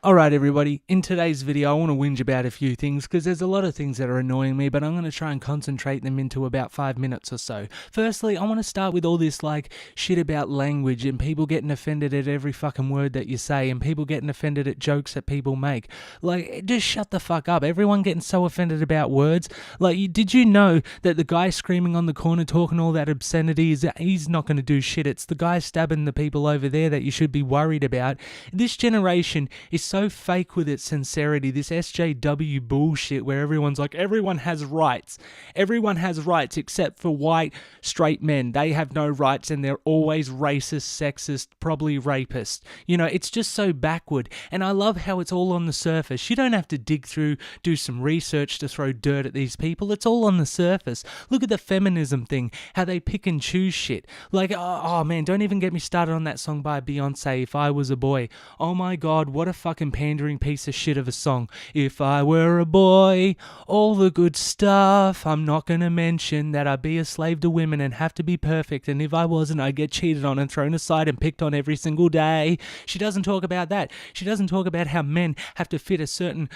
Alright everybody, in today's video I want to whinge about a few things because there's a lot of things that are annoying me, but I'm going to try and concentrate them into about 5 minutes or so. Firstly, I want to start with all this shit about language and people getting offended at every fucking word that you say and people getting offended at jokes that people make. Just shut the fuck up. Everyone getting so offended about words. Did you know that the guy screaming on the corner talking all that obscenity he's not going to do shit. It's the guy stabbing the people over there that you should be worried about. This generation is so fake with its sincerity, this SJW bullshit where everyone's like, everyone has rights. Everyone has rights except for white, straight men. They have no rights and they're always racist, sexist, probably rapist. It's just so backward. And I love how it's all on the surface. You don't have to dig through, do some research to throw dirt at these people. It's all on the surface. Look at the feminism thing, how they pick and choose shit. Oh man, don't even get me started on that song by Beyonce, If I Was a Boy. Oh my god, what a fucking pandering piece of shit of a song. If I were a boy, all the good stuff. I'm not gonna mention that I'd be a slave to women and have to be perfect, and if I wasn't, I'd get cheated on and thrown aside and picked on every single day. She doesn't talk about that. She doesn't talk about how men have to fit a certain,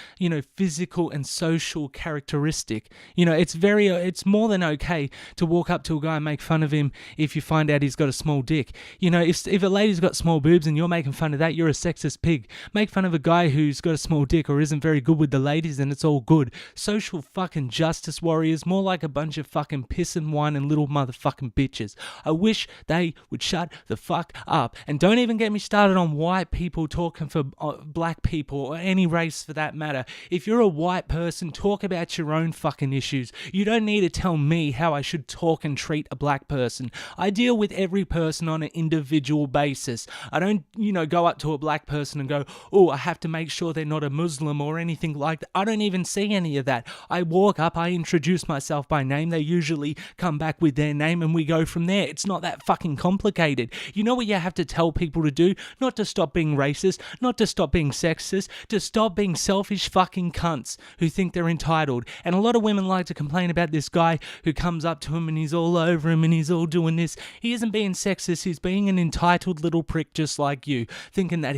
physical and social characteristic. It's more than okay to walk up to a guy and make fun of him if you find out he's got a small dick. If a lady's got small boobs and you're making fun of that, you're a sexist pig. Make fun of a guy who's got a small dick or isn't very good with the ladies and it's all good. Social fucking justice warriors, more like a bunch of fucking piss and wine and little motherfucking bitches. I wish they would shut the fuck up. And don't even get me started on white people talking for black people or any race for that matter. If you're a white person, talk about your own fucking issues. You don't need to tell me how I should talk and treat a black person. I deal with every person on an individual basis. I don't, go up to a black person and go, oh, I have to make sure they're not a Muslim or anything like that. I don't even see any of that. I walk up, I introduce myself by name. They usually come back with their name and we go from there. It's not that fucking complicated. You know what you have to tell people to do? Not to stop being racist, not to stop being sexist, to stop being selfish fucking cunts who think they're entitled. And a lot of women like to complain about this guy who comes up to him and he's all over him and he's all doing this. He isn't being sexist, he's being an entitled little prick just like you, thinking that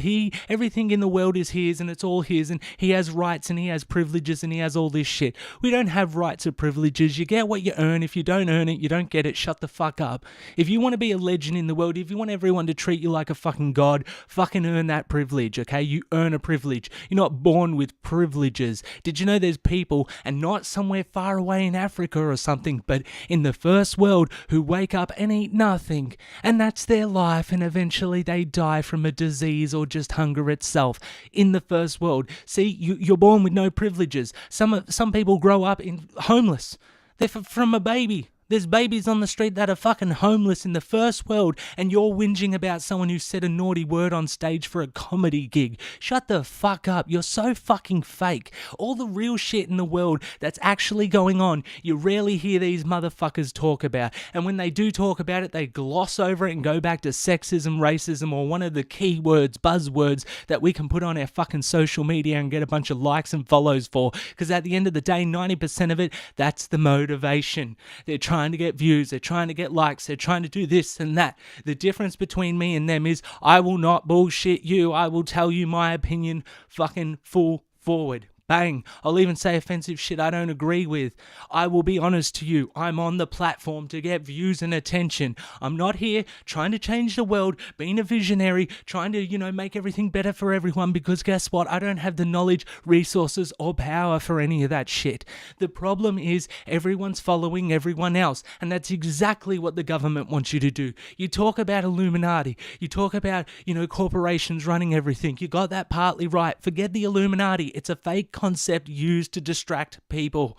everything in the world is his and it's all his and he has rights and he has privileges and he has all this shit. We don't have rights or privileges. You get what you earn. If you don't earn it, you don't get it. Shut the fuck up. If you want to be a legend in the world, if you want everyone to treat you like a fucking god, fucking earn that privilege, okay? You earn a privilege. You're not born with privileges. Did you know there's people, and not somewhere far away in Africa or something, but in the first world, who wake up and eat nothing, and that's their life, and eventually they die from a disease or just hunger itself in the first world. See, you're born with no privileges. Some people grow up homeless. They're from a baby. There's babies on the street that are fucking homeless in the first world, and you're whinging about someone who said a naughty word on stage for a comedy gig. Shut the fuck up. You're so fucking fake. All the real shit in the world that's actually going on, you rarely hear these motherfuckers talk about. And when they do talk about it, they gloss over it and go back to sexism, racism, or one of the key words, buzzwords that we can put on our fucking social media and get a bunch of likes and follows for. Because at the end of the day, 90% of it, that's the motivation. They're trying to get views, they're trying to get likes, they're trying to do this and that. The difference between me and them is I will not bullshit you. I will tell you my opinion fucking full forward. Bang. I'll even say offensive shit I don't agree with. I will be honest to you. I'm on the platform to get views and attention. I'm not here trying to change the world, being a visionary, trying to, make everything better for everyone, because guess what? I don't have the knowledge, resources, or power for any of that shit. The problem is everyone's following everyone else, and that's exactly what the government wants you to do. You talk about Illuminati. You talk about, corporations running everything. You got that partly right. Forget the Illuminati. It's a fake concept used to distract people.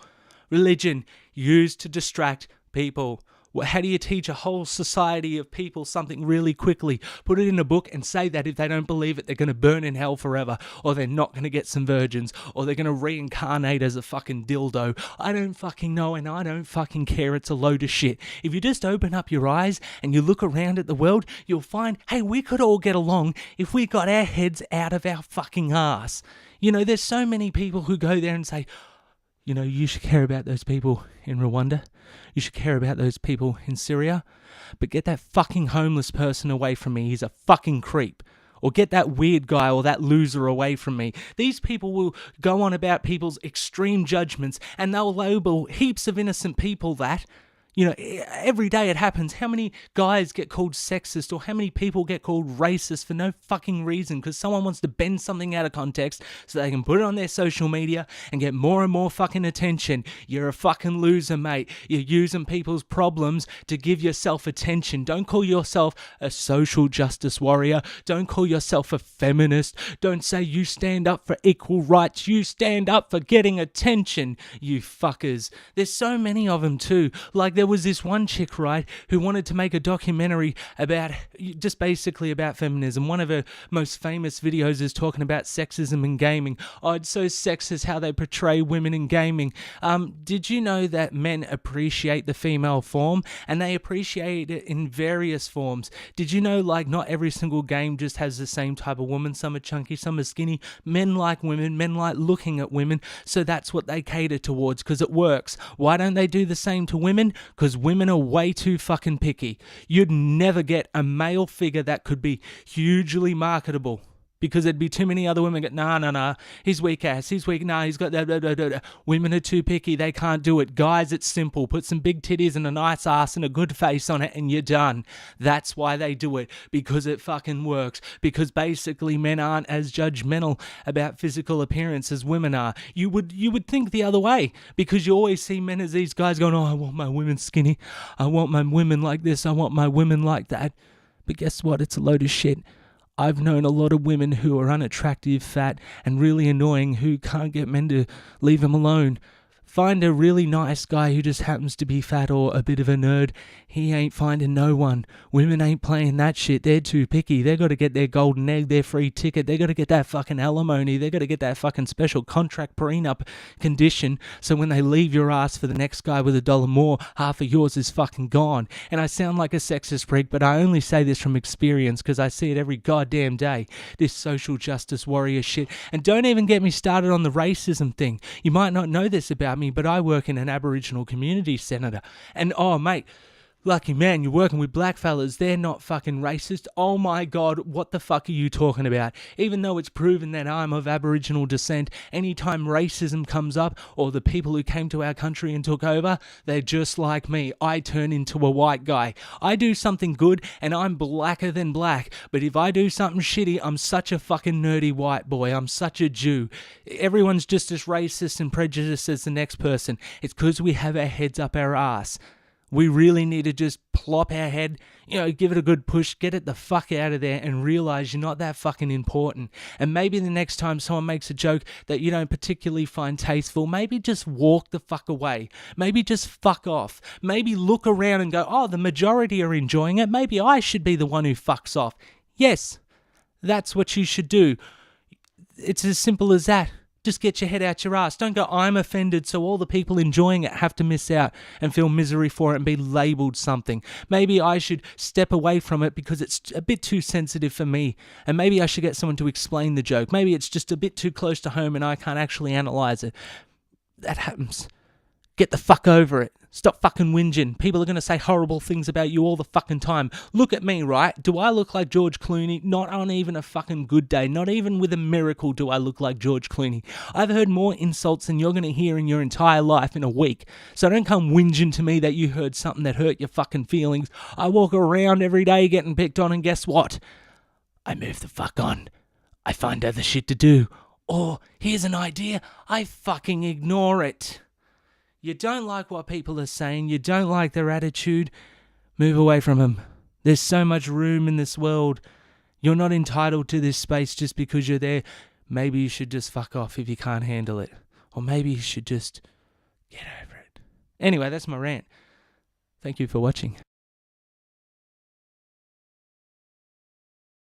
Religion used to distract people. How do you teach a whole society of people something really quickly? Put it in a book and say that if they don't believe it, they're going to burn in hell forever, or they're not going to get some virgins, or they're going to reincarnate as a fucking dildo. I don't fucking know, and I don't fucking care. It's a load of shit. If you just open up your eyes and you look around at the world, you'll find, hey, we could all get along if we got our heads out of our fucking ass. There's so many people who go there and say, you should care about those people in Rwanda. You should care about those people in Syria. But get that fucking homeless person away from me. He's a fucking creep. or get that weird guy or that loser away from me. These people will go on about people's extreme judgments, and they'll label heaps of innocent people that. Every day it happens. How many guys get called sexist, or how many people get called racist for no fucking reason because someone wants to bend something out of context so they can put it on their social media and get more and more fucking attention. You're a fucking loser, mate. You're using people's problems to give yourself attention. Don't call yourself a social justice warrior. Don't call yourself a feminist. Don't say you stand up for equal rights. You stand up for getting attention, you fuckers. There's so many of them too. Like there was this one chick, right, who wanted to make a documentary about, just basically about feminism. One of her most famous videos is talking about sexism in gaming. Oh, it's so sexist how they portray women in gaming. Did you know that men appreciate the female form, and they appreciate it in various forms? Did you know, like, not every single game just has the same type of woman? Some are chunky, some are skinny. Men like women, men like looking at women, so that's what they cater towards because it works. Why don't they do the same to women? Because women are way too fucking picky. You'd never get a male figure that could be hugely marketable because there'd be too many other women go, nah, he's weak ass, he's weak, nah, he's got that. Women are too picky, they can't do it. Guys, it's simple. Put some big titties and a nice ass and a good face on it and you're done. That's why they do it, because it fucking works. Because basically men aren't as judgmental about physical appearance as women are. You would think the other way, because you always see men as these guys going, oh, I want my women skinny, I want my women like this, I want my women like that. But guess what? It's a load of shit. I've known a lot of women who are unattractive, fat, and really annoying who can't get men to leave them alone. Find a really nice guy who just happens to be fat or a bit of a nerd. He ain't finding no one. Women ain't playing that shit. They're too picky. They got to get their golden egg, their free ticket. They got to get that fucking alimony. They got to get that fucking special contract prenup condition. So when they leave your ass for the next guy with $1 more, half of yours is fucking gone. And I sound like a sexist freak, but I only say this from experience because I see it every goddamn day. This social justice warrior shit. And don't even get me started on the racism thing. You might not know this about me, but I work in an Aboriginal community centre. And oh, mate, lucky man, you're working with black fellas. They're not fucking racist. Oh my God, what the fuck are you talking about? Even though it's proven that I'm of Aboriginal descent, anytime racism comes up, or the people who came to our country and took over, they're just like me. I turn into a white guy. I do something good and I'm blacker than black. But if I do something shitty, I'm such a fucking nerdy white boy. I'm such a Jew. Everyone's just as racist and prejudiced as the next person. It's because we have our heads up our ass. We really need to just plop our head, give it a good push, get it the fuck out of there and realize you're not that fucking important. And maybe the next time someone makes a joke that you don't particularly find tasteful, maybe just walk the fuck away. Maybe just fuck off. Maybe look around and go, oh, the majority are enjoying it. Maybe I should be the one who fucks off. Yes, that's what you should do. It's as simple as that. Just get your head out your ass. Don't go, I'm offended, so all the people enjoying it have to miss out and feel misery for it and be labelled something. Maybe I should step away from it because it's a bit too sensitive for me. And maybe I should get someone to explain the joke. Maybe it's just a bit too close to home and I can't actually analyse it. That happens. Get the fuck over it. Stop fucking whinging. People are going to say horrible things about you all the fucking time. Look at me, right? Do I look like George Clooney? Not on even a fucking good day. Not even with a miracle do I look like George Clooney. I've heard more insults than you're going to hear in your entire life in a week. So don't come whinging to me that you heard something that hurt your fucking feelings. I walk around every day getting picked on, and guess what? I move the fuck on. I find other shit to do. Or, here's an idea, I fucking ignore it. You don't like what people are saying, you don't like their attitude, move away from them. There's so much room in this world. You're not entitled to this space just because you're there. Maybe you should just fuck off if you can't handle it. Or maybe you should just get over it. Anyway, that's my rant. Thank you for watching.